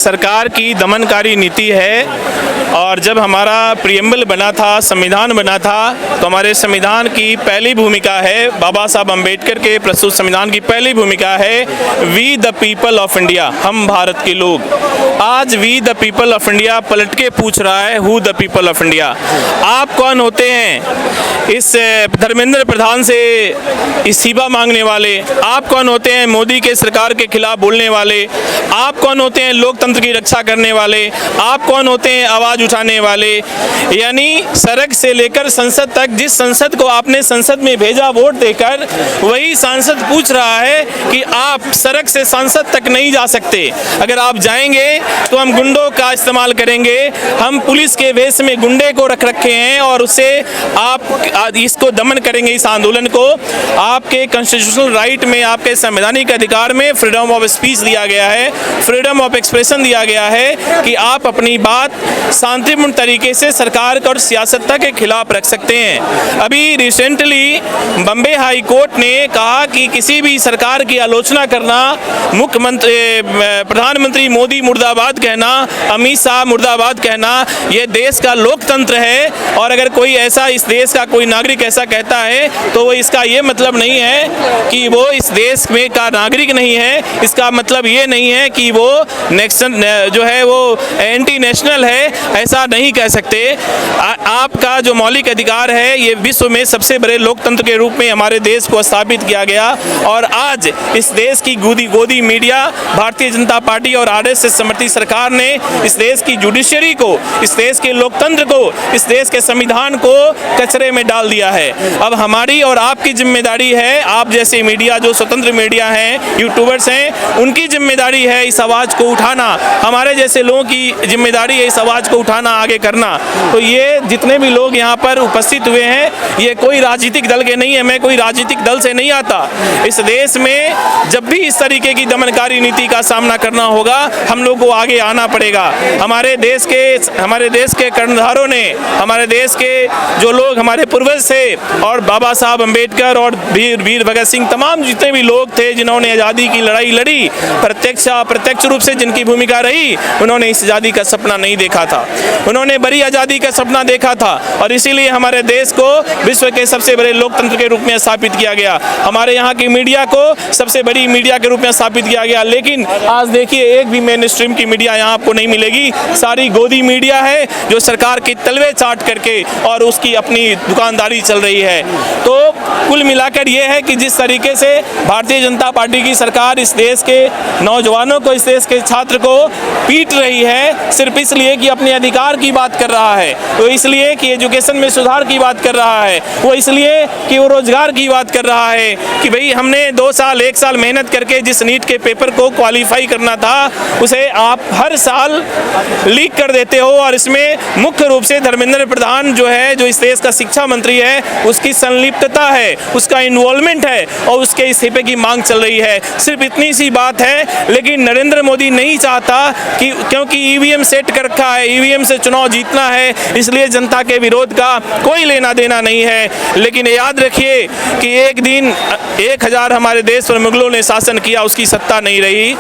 सरकार की दमनकारी नीति है और जब हमारा प्रियम्बल बना था, संविधान बना था, तो हमारे संविधान की पहली भूमिका है, बाबा साहब अम्बेडकर के प्रस्तुत संविधान की पहली भूमिका है we the people of India, हम भारत के लोग। आज we the people of India पलट के पूछ रहा है who the people of India. आप कौन होते हैं इस धर्मेंद्र प्रधान से इस्तीफा मांगने वाले? आप कौन होते हैं मोदी के सरकार के खिलाफ बोलने वाले? आप कौन होते हैं लोकतंत्र की रक्षा करने वाले? आप कौन होते हैं आवाज उठाने वाले? यानी सड़क से लेकर संसद तक, जिस संसद को आपने संसद में भेजा वोट देकर, वही सांसद पूछ रहा है कि आप सड़क से संसद तक नहीं जा सकते। अगर आप जाएंगे तो हम गुंडों का इस्तेमाल करेंगे। हम पुलिस के वेश में गुंडे को रख रखे हैं और उससे आप इसको दमन करेंगे, इस आंदोलन को। आपके कॉन्स्टिट्यूशनल राइट में, आपके संवैधानिक अधिकार में फ्रीडम ऑफ स्पीच दिया गया है, फ्रीडम ऑफ एक्सप्रेशन दिया गया है कि आप अपनी बात शांतिपूर्ण तरीके से सरकार और सियासत के खिलाफ रख सकते हैं। अभी रिसेंटली बम्बे हाई कोर्ट ने कहा कि किसी भी सरकार की आलोचना करना, मुख्यमंत्री प्रधानमंत्री मोदी मुर्दाबाद कहना, अमित शाह मुर्दाबाद कहना, ये देश का लोकतंत्र है। और अगर कोई ऐसा इस देश का कोई नागरिक ऐसा कहता है तो वो इसका ये मतलब नहीं है कि वो इस देश में का नागरिक नहीं है। इसका मतलब ये नहीं है कि वो जो है वो एंटी नेशनल है, ऐसा नहीं कह सकते। आपका जो मौलिक अधिकार है, ये विश्व में सबसे बड़े लोकतंत्र के रूप में हमारे देश को स्थापित किया गया। और आज इस देश की गोदी मीडिया, भारतीय जनता पार्टी और आरएसएस समर्थित सरकार ने इस देश की जुडिशरी को, इस देश के लोकतंत्र को, इस देश के संविधान को कचरे में डाल दिया है। अब हमारी और आपकी जिम्मेदारी है, आप जैसे मीडिया जो स्वतंत्र मीडिया हैं, यूट्यूबर्स हैं, उनकी जिम्मेदारी है इस आवाज़ को उठाना। हमारे जैसे लोगों की जिम्मेदारी है इस आवाज़ को उठाना, आगे करना। तो ये जितने भी लोग यहाँ पर उपस्थित हुए हैं, ये कोई राजनीतिक दल के नहीं है। मैं कोई राजनीतिक दल से नहीं आता। इस देश में जब भी इस तरीके की दमनकारी नीति का सामना करना होगा, हम लोग को आगे आना पड़ेगा। हमारे देश के कर्णधारों ने, हमारे देश के जो लोग हमारे पूर्वज थे, और बाबा साहब अम्बेडकर और वीर भगत सिंह, तमाम जितने भी लोग थे जिन्होंने आज़ादी की लड़ाई लड़ी, प्रत्यक्ष रूप से जिनकी भूमिका रही, उन्होंने इस आज़ादी का सपना नहीं देखा था। उन्होंने बड़ी आज़ादी का सपना देखा था और इसीलिए हमारे देश को विश्व के सबसे बड़े लोकतंत्र के रूप में स्थापित किया गया। हमारे यहाँ की मीडिया को सबसे बड़ी मीडिया के रूप में स्थापित किया गया। लेकिन आज देखिए, एक भी मेन स्ट्रीम की मीडिया यहाँ आपको नहीं मिलेगी। सारी गोदी मीडिया है जो सरकार की तलवे चाट करके और उसकी अपनी दुकानदारी चल रही है। तो कुल मिलाकर ये है कि जिस तरीके से भारतीय जनता पार्टी की सरकार इस देश के नौजवानों को, इस देश के छात्र को पीट रही है, सिर्फ इसलिए कि अपने अधिकार की बात कर रहा है, वो इसलिए कि एजुकेशन में सुधार की बात कर रहा है, वो इसलिए कि वो रोजगार की बात कर रहा है कि भाई हमने 2 साल 1 साल मेहनत करके जिस नीट के पेपर को क्वालिफाई करना था, उसे आप हर साल लीक कर देते हो। और इसमें मुख्य रूप से धर्मेंद्र प्रधान जो है, जो इस देश का शिक्षा मंत्री है, उसकी संलिप्तता है, उसका इन्वॉल्वमेंट है और उसके इस्तीफे की मांग चल रही है। सिर्फ इतनी सी बात है। लेकिन नरेंद्र मोदी नहीं चाहता कि, क्योंकि ईवीएम सेट कर रखा है, ईवीएम से चुनाव जीतना है, इसलिए जनता के विरोध का कोई लेना देना नहीं है। लेकिन याद रखिए कि एक दिन 1000 हमारे देश पर मुगलों ने शासन किया, उसकी सत्ता नहीं रही।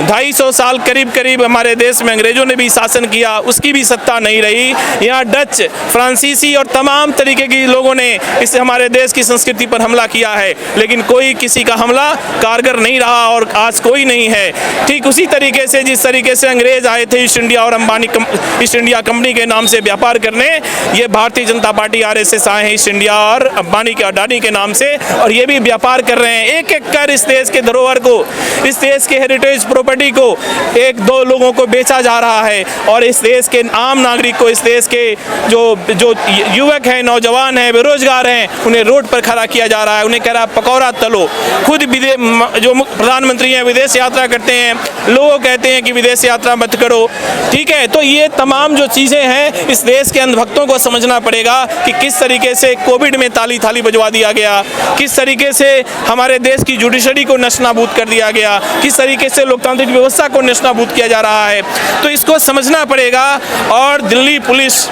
250 साल करीब हमारे देश में अंग्रेजों ने भी शासन किया, उसकी भी सत्ता नहीं रही। यहाँ डच, फ्रांसीसी और तमाम तरीके के लोगों ने इस हमारे देश की संस्कृति पर हमला किया है, लेकिन कोई किसी का हमला कारगर नहीं रहा और आज कोई नहीं है। ठीक उसी तरीके से जिस तरीके से अंग्रेज आए थे ईस्ट इंडिया और ईस्ट इंडिया कंपनी के नाम से व्यापार करने, ये भारतीय जनता पार्टी आरएसएस आए हैं ईस्ट इंडिया और अडानी के नाम से, और ये भी व्यापार कर रहे हैं। एक एक कर इस देश के धरोहर को, इस देश के हेरिटेज प्रॉपर्टी को 1-2 लोगों को बेचा जा रहा है और इस देश के आम नागरिक को, इस देश के जो युवक हैं, नौजवान हैं, बेरोजगार हैं, उन्हें रोड पर खड़ा किया जा रहा है। उन्हें कह रहा है पकौड़ा तलो। खुद जो प्रधानमंत्री हैं विदेश यात्रा करते हैं, लोग कहते हैं कि विदेश यात्रा मत करो। ठीक है, तो ये तमाम तमाम जो चीज़ें हैं इस देश के अंधभक्तों को समझना पड़ेगा कि किस तरीके से कोविड में ताली थाली बजवा दिया गया, किस तरीके से हमारे देश की जुडिशरी को नष्ट-नाबूद कर दिया गया, किस तरीके से लोकतांत्रिक व्यवस्था को नष्ट-नाबूद किया जा रहा है। तो इसको समझना पड़ेगा। और दिल्ली पुलिस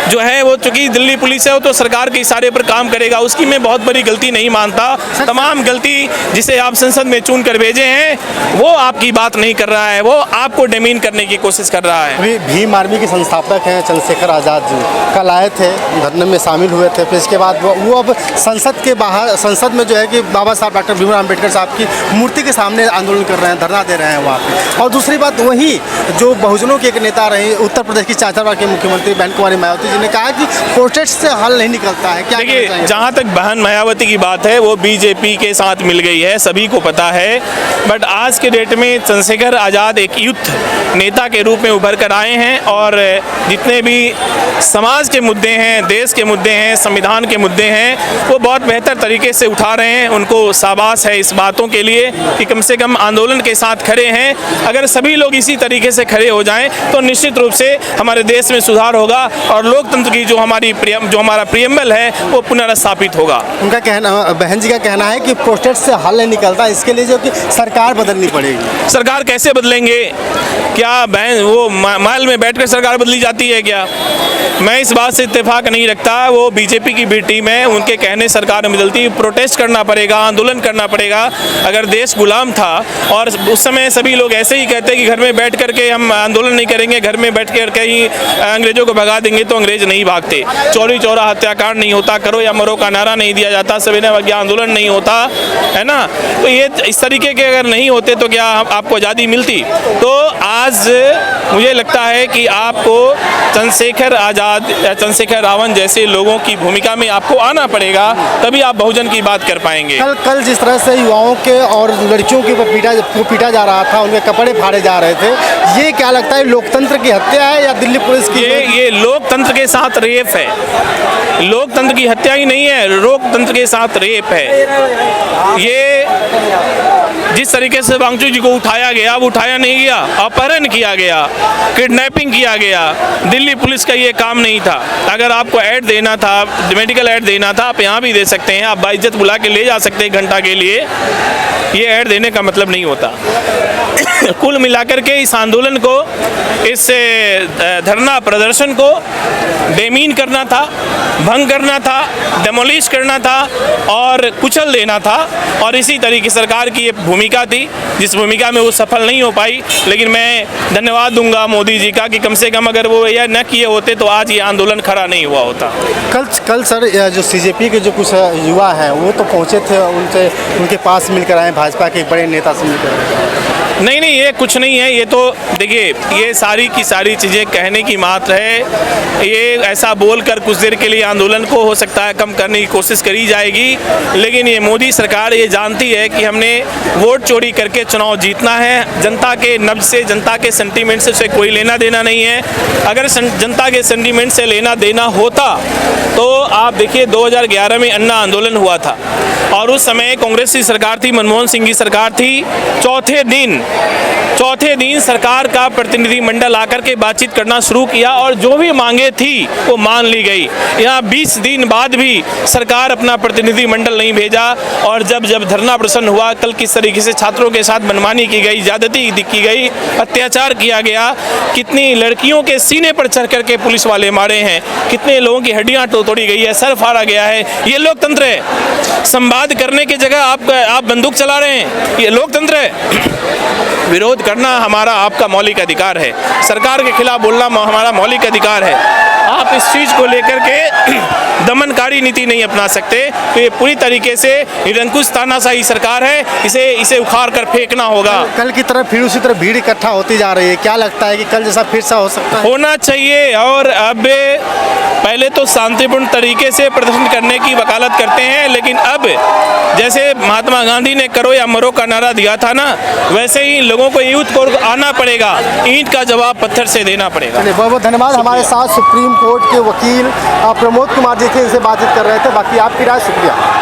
जो है वो, चूंकि दिल्ली पुलिस है वो तो सरकार के इशारे पर काम करेगा, उसकी मैं बहुत बड़ी गलती नहीं मानता। तमाम गलती जिसे आप संसद में चुन कर भेजे हैं वो आपकी बात नहीं कर रहा है, वो आपको डिमीन करने की कोशिश कर रहा है। अभी भीम आर्मी के संस्थापक हैं चंद्रशेखर आज़ाद जी, कल आए थे, धरने में शामिल हुए थे। फिर इसके बाद वो अब संसद के बाहर, संसद में जो है कि बाबा साहब डॉक्टर भीमराव अम्बेडकर साहब की मूर्ति के सामने आंदोलन कर रहे हैं, धरना दे रहे हैं वहाँ पे। और दूसरी बात, वही जो बहुजनों के एक नेता रहे उत्तर प्रदेश की चाचारबाग के मुख्यमंत्री बहन कुमारी मायावती जी ने कहा कि प्रोटेस्ट से हल नहीं निकलता है। क्या देखिए, जहाँ तक बहन मायावती की बात है वो बीजेपी के साथ मिल गई है, सभी को पता है। बट आज के डेट में चंद्रशेखर आज़ाद एक यूथ नेता के रूप में उभर कर आए हैं और जितने भी समाज के मुद्दे हैं, देश के मुद्दे हैं, संविधान के मुद्दे हैं, वो बहुत बेहतर तरीके से उठा रहे हैं। उनको शाबाश है इस बातों के लिए कि कम से कम आंदोलन के साथ खड़े हैं। अगर सभी लोग इसी तरीके से खड़े हो जाएं तो निश्चित रूप से हमारे देश में सुधार होगा और लोकतंत्र की जो हमारा प्रियम्बल है वो पुनर्स्थापित होगा। उनका कहना, बहन जी का कहना है कि प्रोटेस्ट से हल नहीं निकलता, इसके लिए जो कि सरकार बदलनी पड़ेगी। सरकार कैसे बदलेंगे? क्या बहन वो महल में बैठकर सरकार बदली जाती है क्या? मैं इस बात से इत्तेफाक नहीं रखता। वो बीजेपी की भी टीम है, उनके कहने सरकार बदलती, प्रोटेस्ट करना पड़ेगा, आंदोलन करना पड़ेगा। अगर देश गुलाम था और उस समय सभी लोग ऐसे ही कहते कि घर में बैठ करके हम आंदोलन नहीं करेंगे, घर में बैठ कर ही अंग्रेजों को भगा देंगे, तो अंग्रेज नहीं भागते। चोरी चौरा हत्याकांड नहीं होता, करो या मरो का नारा नहीं दिया जाता, सविनय अवज्ञा आंदोलन नहीं होता, है ना। तो ये इस तरीके के अगर नहीं होते तो क्या आपको आज़ादी मिलती? तो आज मुझे लगता है कि आपको चंद्रशेखर आज़ाद या चंद्रशेखर रावण जैसे लोगों की भूमिका में आपको आना पड़ेगा, तभी आप बहुजन की बात कर पाएंगे। कल जिस तरह से युवाओं के और लड़कियों के ऊपर पीटा जा रहा था, उनके कपड़े फाड़े जा रहे थे, ये क्या लगता है लोकतंत्र की हत्या है या दिल्ली पुलिस की? ये लोकतंत्र के साथ रेप है। लोकतंत्र की हत्या ही नहीं है, लोकतंत्र के साथ रेप है। ये जिस तरीके से वांगचू जी को उठाया गया, वो उठाया नहीं गया, अपहरण किया गया, किडनैपिंग किया गया। दिल्ली पुलिस का ये काम नहीं था। अगर आपको ऐड देना था, मेडिकल ऐड देना था, आप यहाँ भी दे सकते हैं, आप बाइज्जत बुला के ले जा सकते हैं घंटा के लिए। ये ऐड देने का मतलब नहीं होता। कुल मिलाकर के इस आंदोलन को, इस धरना प्रदर्शन को बेमीन करना था, भंग करना था, डेमोलिश करना था और कुचल देना था। और इसी तरीके सरकार की ये भूमिका थी, जिस भूमिका में वो सफल नहीं हो पाई। लेकिन मैं धन्यवाद दूंगा मोदी जी का कि कम से कम अगर वो यह न किए होते तो आज ये आंदोलन खड़ा नहीं हुआ होता। कल सर जो सीजेपी के जो कुछ युवा हैं वो तो पहुंचे थे, उनके पास मिलकर आए, भाजपा के एक बड़े नेता से मिलकर। नहीं, ये कुछ नहीं है। ये तो देखिए, ये सारी की सारी चीज़ें कहने की मात्र है। ये ऐसा बोलकर कुछ देर के लिए आंदोलन को हो सकता है कम करने की कोशिश करी जाएगी, लेकिन ये मोदी सरकार ये जानती है कि हमने वोट चोरी करके चुनाव जीतना है। जनता के नब्ज से, जनता के सेंटीमेंट से कोई लेना देना नहीं है। अगर जनता के सेंटीमेंट से लेना देना होता तो आप देखिए 2011 में अन्ना आंदोलन हुआ था और उस समय कांग्रेस की सरकार थी, मनमोहन सिंह की सरकार थी। चौथे दिन सरकार का प्रतिनिधिमंडल आकर के बातचीत करना शुरू किया और जो भी मांगे थी वो मान ली गई। यहाँ 20 दिन बाद भी सरकार अपना प्रतिनिधिमंडल नहीं भेजा और जब धरना प्रदर्शन हुआ, कल किस तरीके से छात्रों के साथ मनमानी की गई, ज्यादती की गई, अत्याचार किया गया, कितनी लड़कियों के सीने पर चढ़ करके पुलिस वाले मारे हैं, कितने लोगों की हड्डियां तोड़ी गई है, सर फाड़ा गया है। ये लोकतंत्र है। संवाद करने की जगह आप बंदूक चला रहे हैं, ये लोकतंत्र है। विरोध करना हमारा आपका मौलिक अधिकार है, सरकार के खिलाफ बोलना हमारा मौलिक अधिकार है। आप इस चीज़ को लेकर के दमनकारी नीति नहीं अपना सकते। तो ये पूरी तरीके से निरंकुश तानाशाही सरकार है, इसे उखाड़ कर फेंकना होगा। कल की तरह फिर उसी तरह भीड़ इकट्ठा होती जा रही है, क्या लगता है कि कल जैसा फिर से हो सकता है? होना चाहिए। और अब पहले तो शांतिपूर्ण तरीके से प्रदर्शन करने की वकालत करते हैं, लेकिन अब जैसे महात्मा गांधी ने करो या मरो का नारा दिया था ना, वैसे ही लोगों को यूथ को आना पड़ेगा, ईंट का जवाब पत्थर से देना पड़ेगा। बहुत बहुत धन्यवाद। हमारे साथ सुप्रीम कोर्ट के वकील प्रमोद कुमार जी थे, इनसे बातचीत कर रहे थे। बाकी आपकी राय। शुक्रिया।